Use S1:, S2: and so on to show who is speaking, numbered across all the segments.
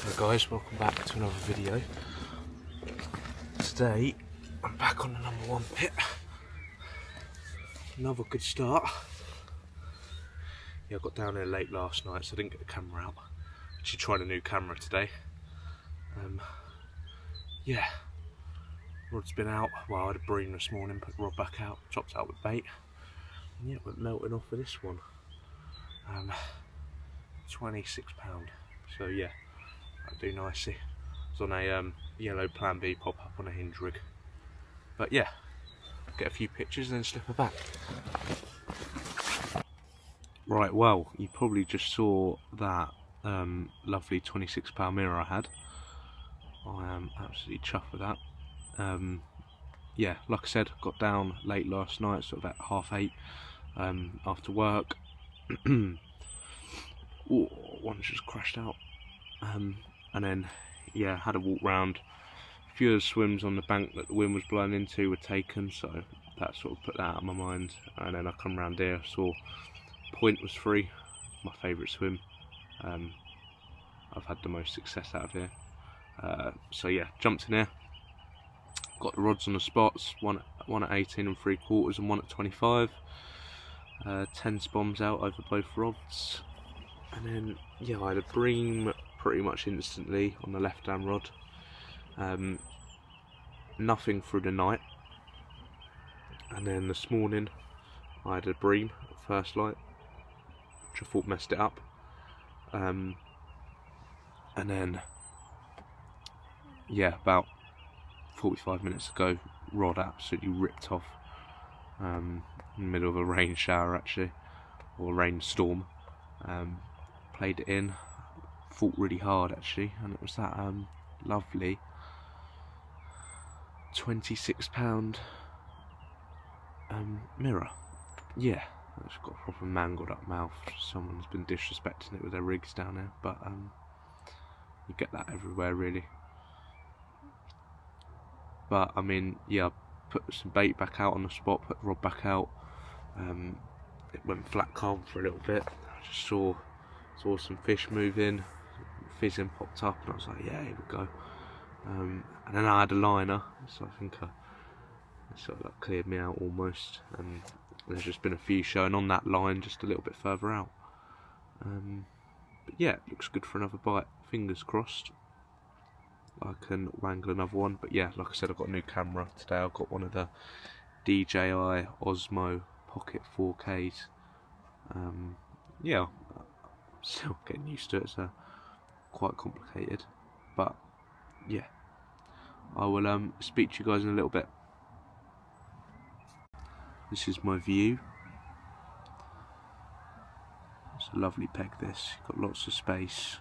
S1: Hello guys, welcome back to another video. Today I'm back on the number one pit. Another good start. Yeah, I got down there late last night, so I didn't get the camera out. Actually tried a new camera today. Yeah, rod's been out. Well, I had a bream this morning, put the rod back out, chopped out with bait. And yeah, it went melting off of this one. £26. So yeah, that'll do nicely. It's on a yellow Plan B pop up on a hinge rig. But yeah, get a few pictures and then slip her back. Right, well, you probably just saw that lovely £26 mirror I had. I am absolutely chuffed with that. Yeah, like I said, got down late last night, sort of at 8:30 after work. Ooh, one just crashed out. And then, yeah, had a walk round. A few of the swims on the bank that the wind was blowing into were taken, so that sort of put that out of my mind. And then I come round here, saw Point was free, my favourite swim. I've had the most success out of here. So yeah, jumped in here, got the rods on the spots, one at 18 3/4 and one at 25. 10 spoms out over both rods. And then, yeah, I had a bream pretty much instantly on the left hand rod. Nothing through the night. And then this morning I had a bream at first light, which I thought messed it up. And then, yeah, about 45 minutes ago, rod absolutely ripped off in the middle of a rain shower, actually, or a rainstorm. Played it in, fought really hard actually, and it was that lovely £26 mirror. Yeah, it's got a proper mangled up mouth. Someone's been disrespecting it with their rigs down there, but you get that everywhere really. But I mean, yeah, I put some bait back out on the spot, put the rod back out. It went flat calm for a little bit. I just saw some fish moving, fizzing popped up, and I was like, yeah, here we go. And then I had a liner, so I think it sort of like cleared me out almost. And there's just been a few showing on that line just a little bit further out. But yeah, it looks good for another bite. Fingers crossed I can wangle another one. But yeah, like I said, I've got a new camera today. I've got one of the DJI Osmo Pocket 4Ks. Yeah, still getting used to it. It's quite complicated, but yeah, I will speak to you guys in a little bit. This is my view. It's a lovely peg, this. Got lots of space.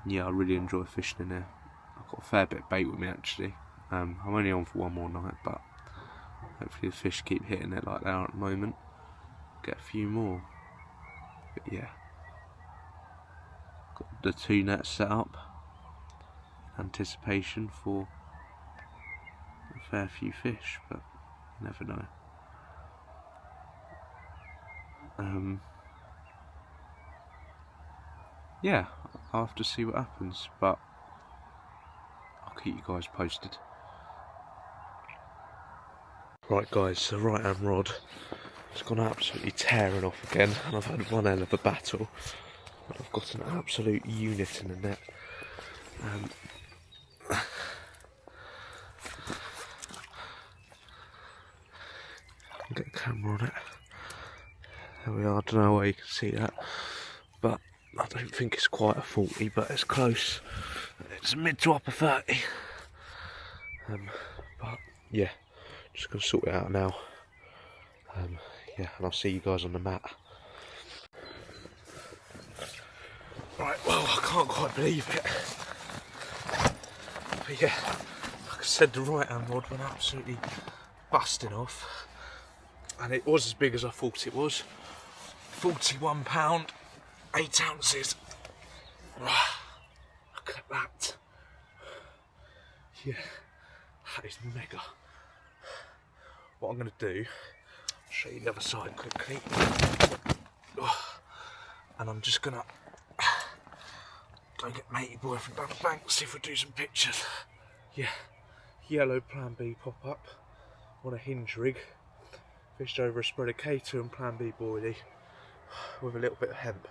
S1: Yeah, I really enjoy fishing in here. I've got a fair bit of bait with me actually. I'm only on for one more night, but hopefully the fish keep hitting it like they are at the moment. Get a few more. But yeah, got the 2 nets set up. Anticipation for a fair few fish, but you never know. Yeah, I'll have to see what happens, but I'll keep you guys posted. Right guys, so right hand rod has gone absolutely tearing off again, and I've had one hell of a battle. I've got an absolute unit in the net. Get a camera on it. There we are. I don't know where you can see that, but I don't think it's quite a 40, but it's close. It's a mid to upper 30. But yeah, just gonna sort it out now. Yeah, and I'll see you guys on the mat. Right, well, I can't quite believe it. But yeah, like I said, the right hand rod went absolutely busting off. And it was as big as I thought it was. £41, 8 ounces. Look at that. Yeah, that is mega. What I'm going to do, I'll show you the other side quickly. And I'm just going to Go get matey boy from down the bank, see if we do some pictures. Yeah, yellow Plan B pop up on a hinge rig. Fished over a spread of K2 and Plan B boilie with a little bit of hemp.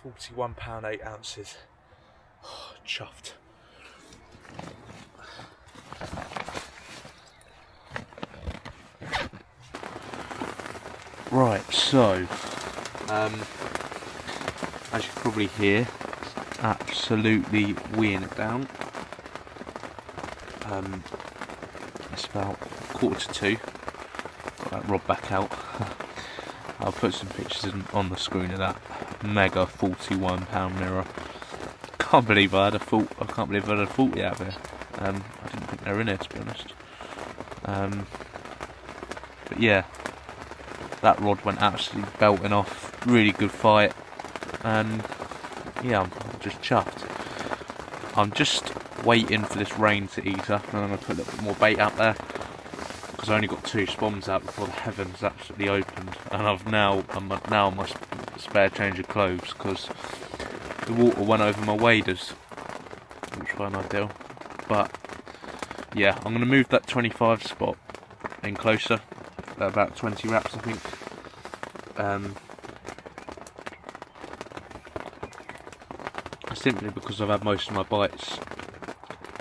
S1: £41 8 ounces. Chuffed. Right, so as you can probably hear, it's absolutely weighing it down. It's about 1:45. Got that rod back out. I'll put some pictures on the screen of that mega £41 mirror. Can't believe I had a fault. I can't believe I had a 40 out there. I didn't think they were in there, to be honest. But yeah, that rod went absolutely belting off. Really good fight, and yeah, I'm just chuffed. I'm just waiting for this rain to ease up, and I'm going to put a little bit more bait out there, because I only got 2 spoms out before the heavens absolutely opened, and I'm now on my spare change of clothes because the water went over my waders, which wasn't ideal. But yeah, I'm going to move that 25 spot in closer, about 20 wraps I think. Simply because I've had most of my bites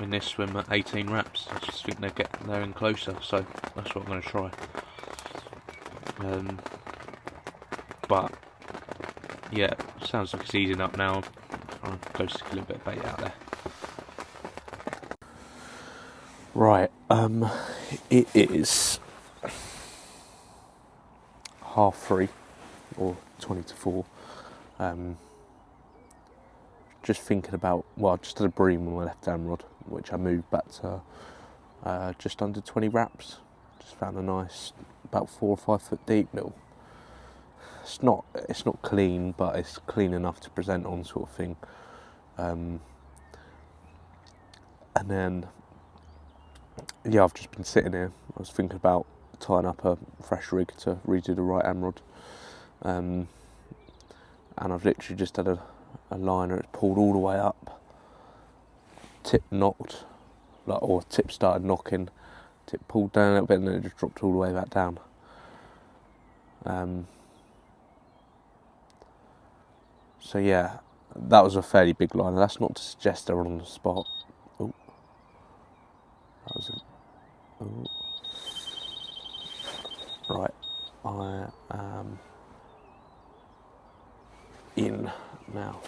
S1: in this swim at 18 wraps. I just think they're in closer, so that's what I'm going to try. But yeah, sounds like it's easing up now. I'll go stick a little bit of bait out there. Right, it is 3:30 or 20 to 4. Just thinking about, well, I just did a bream on my left hand rod, which I moved back to just under 20 wraps. Just found a nice, about 4 or 5 foot deep little. It's not clean, but it's clean enough to present on, sort of thing. And then, yeah, I've just been sitting here. I was thinking about tying up a fresh rig to redo the right hand rod. And I've literally just had a liner. It's pulled all the way up, tip knocked, or tip started knocking, tip pulled down a little bit, and then it just dropped all the way back down. So yeah, that was a fairly big liner. That's not to suggest they're on the spot. Oh, that was right. I am in now.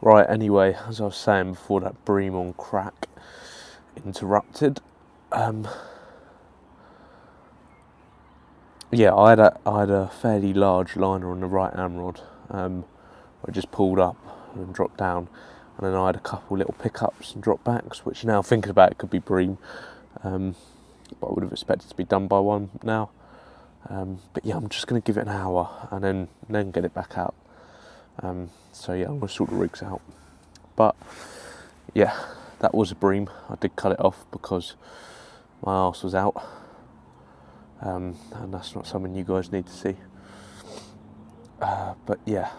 S1: Right, anyway, as I was saying before, that bream on crack interrupted. Yeah, I had a fairly large liner on the right hand rod. I just pulled up and dropped down, and then I had a couple little pickups and drop backs, which now thinking about it could be bream, but I would have expected to be done by 1 now. But yeah, I'm just going to give it an hour and then get it back out. So yeah, I'm going to sort the rigs out. But yeah, that was a bream. I did cut it off because my arse was out, and that's not something you guys need to see. But yeah,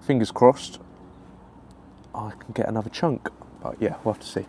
S1: fingers crossed I can get another chunk. But yeah, we'll have to see.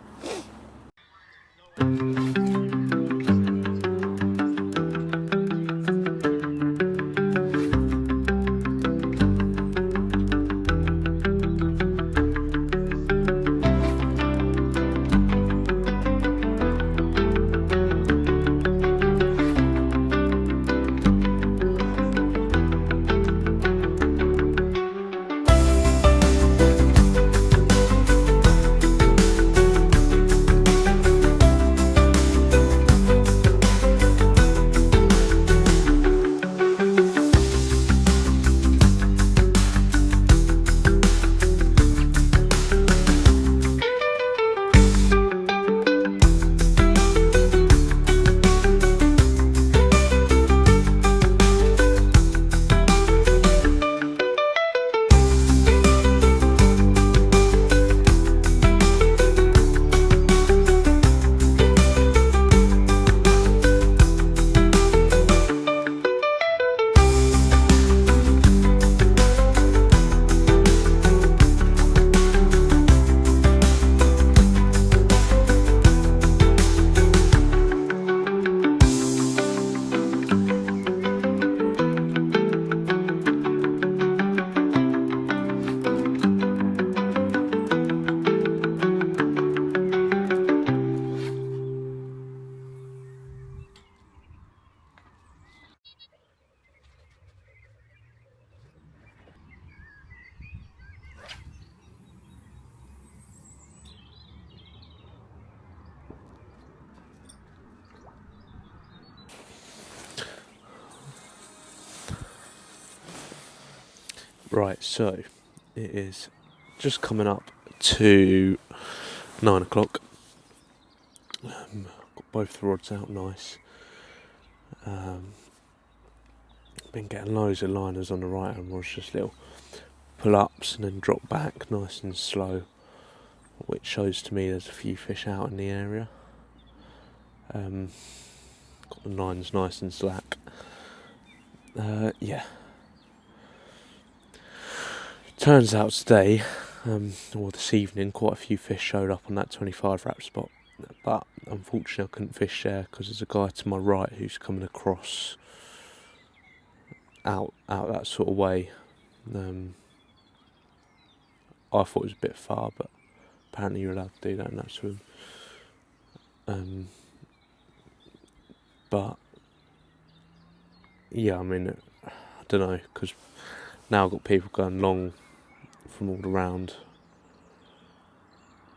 S1: Right, so it is just coming up to 9 o'clock. Got both the rods out nice. Been getting loads of liners on the right hand rods, just little pull-ups and then drop back nice and slow, which shows to me there's a few fish out in the area. Got the lines nice and slack. Yeah. Turns out today, or this evening, quite a few fish showed up on that 25 wrap spot, but unfortunately I couldn't fish there because there's a guy to my right who's coming across out that sort of way. I thought it was a bit far, but apparently you're allowed to do that in that swim. But yeah, I mean, I don't know, because now I've got people going long from all around.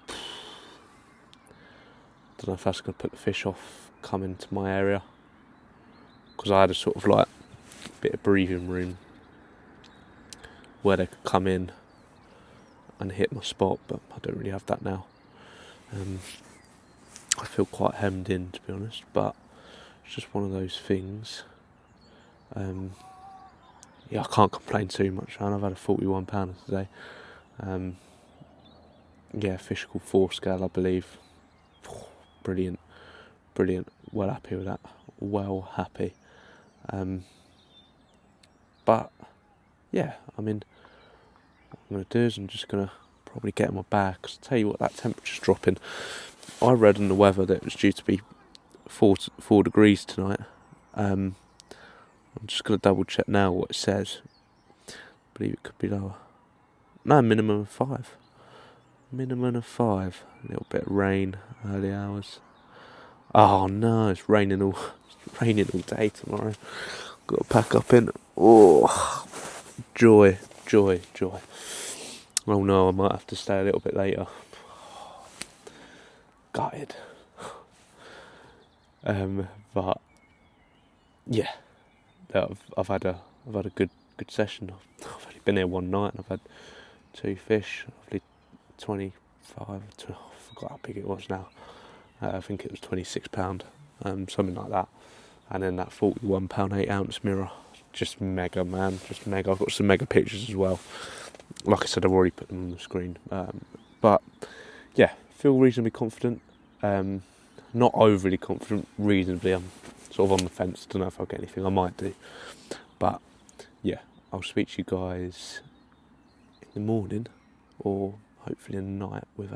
S1: I don't know if that's going to put the fish off coming to my area, because I had a sort of like bit of breathing room where they could come in and hit my spot, but I don't really have that now. I feel quite hemmed in, to be honest, but it's just one of those things. Yeah, I can't complain too much, man. I've had a 41 pounder today. Yeah, fish called 4-scale, I believe. Brilliant. Well happy with that. Well happy. But yeah, I mean, what I'm going to do is I'm just going to probably get in my bag, because I'll tell you what, that temperature's dropping. I read in the weather that it was due to be 4 degrees tonight. I'm just going to double check now what it says. I believe it could be lower. No, minimum of 5. Minimum of 5. A little bit of rain, early hours. Oh no, it's raining all day tomorrow. Got to pack up in. Oh, joy. Oh no, I might have to stay a little bit later. Gutted. But yeah, I've had a good session. I've only been here one night and I've had 2 fish. Roughly 25. I forgot how big it was now. I think it was £26, something like that. And then that 41 pound 8 ounce mirror, just mega, man, just mega. I've got some mega pictures as well. Like I said, I've already put them on the screen. But yeah, feel reasonably confident. Not overly confident, reasonably. I'm sort of on the fence. Don't know if I'll get anything. I might do. But yeah, I'll speak to you guys in the morning, or hopefully in the night, with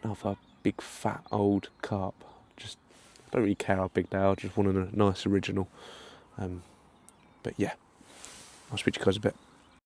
S1: another big fat old carp. Just don't really care how big they are. Just want a nice original. But yeah, I'll speak to you guys a bit.